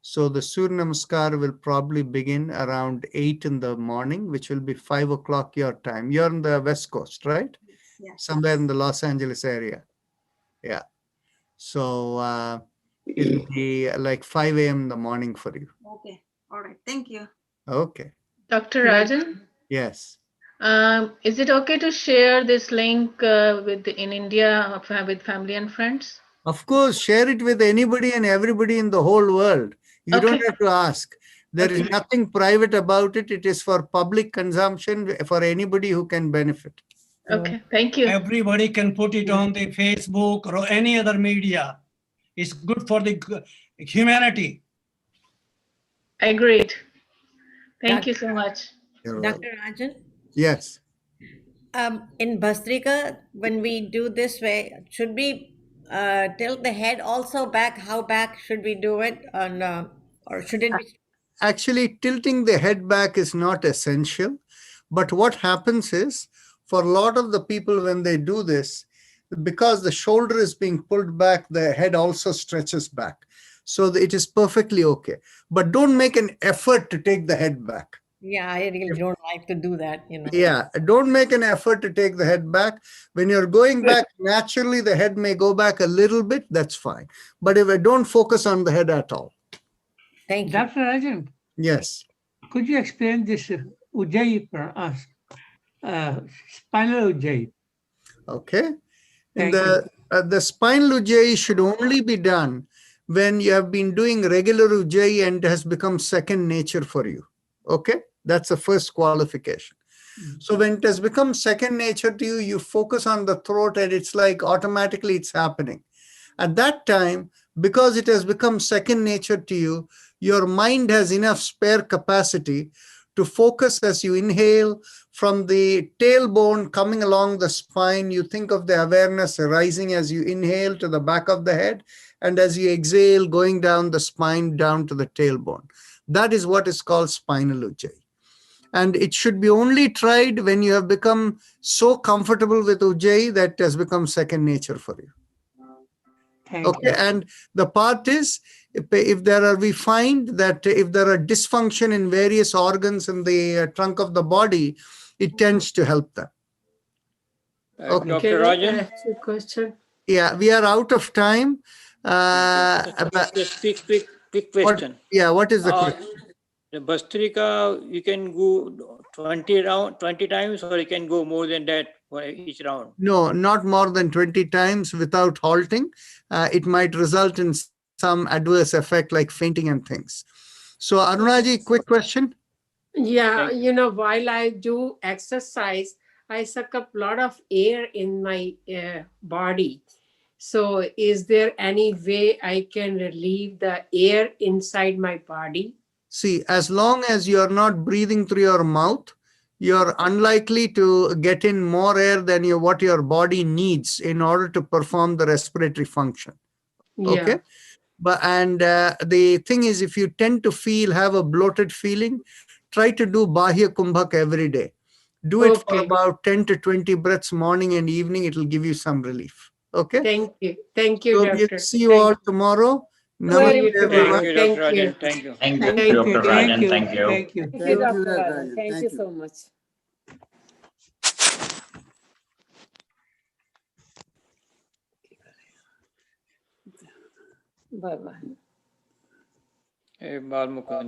So the Surya Namaskar will probably begin around 8 in the morning, which will be 5 o'clock your time. You're on the West Coast, right? Yes. Somewhere in the Los Angeles area. Yeah. So it'll be like 5 a.m. in the morning for you. Okay. All right. Thank you. Okay. Dr. Rajan, Yes. is it okay to share this link in India with family and friends? Of course, share it with anybody and everybody in the whole world. You don't Okay. have to ask. There is Okay. nothing private about it. It is for public consumption for anybody who can benefit. Okay, thank you. Everybody can put it on the Facebook or any other media. It's good for the humanity. Agreed. Thank you so much. You're welcome. Dr. Rajan, Yes. in Bhastrika, when we do this way, should we tilt the head also back? How back should we do it? Or should it be? Actually, tilting the head back is not essential. But what happens is, for a lot of the people when they do this, because the shoulder is being pulled back, the head also stretches back. So it is perfectly okay. But don't make an effort to take the head back. Yeah, I really don't like to do that, you know. Yeah, don't make an effort to take the head back. When you're going back, naturally the head may go back a little bit, that's fine. But if I don't focus on the head at all. Thank you. Dr. Rajan, Yes. could you explain this Ujjayi for us? Spinal Ujjayi. Okay. Thank The spinal ujjayi should only be done when you have been doing regular ujjayi and it has become second nature for you. Okay. That's the first qualification. So when it has become second nature to you, you focus on the throat and it's like automatically it's happening. At that time, because it has become second nature to you, your mind has enough spare capacity to focus as you inhale from the tailbone coming along the spine. You think of the awareness arising as you inhale to the back of the head, and as you exhale, going down the spine, down to the tailbone. That is what is called spinal ujjayi. And it should be only tried when you have become so comfortable with ujjayi that it has become second nature for you. Okay, and the part is, if there are, we find that if there are dysfunction in various organs in the trunk of the body, it tends to help them. Okay. Dr. Rajan, Question. Yeah, we are out of time. just quick question. What is the question? The Bhastrika, you can go 20 times, or you can go more than that for each round? No, not more than 20 times without halting. It might result in some adverse effect like fainting and things. So Arunaji, quick question. Yeah, Thank while I do exercise, I suck up a lot of air in my body. So, is there any way I can relieve the air inside my body? See, as long as you're not breathing through your mouth, you're unlikely to get in more air than what your body needs in order to perform the respiratory function. Okay. Yeah. But the thing is, if you tend to have a bloated feeling, try to do Bahya Kumbhak every day. Do it for Okay. about 10 to 20 breaths morning and evening. It will give you some relief. Okay. Thank you. Thank you, So Doctor. we'll see you all tomorrow. Very Namaste, good. everyone. you, Thank Dr. you. Rajan. Thank you. Thank Thank you, you. Dr. Thank Rajan. you. Thank you. Thank you, Dr. Rajan. Thank you so much. Bye-bye. Bal Mukund.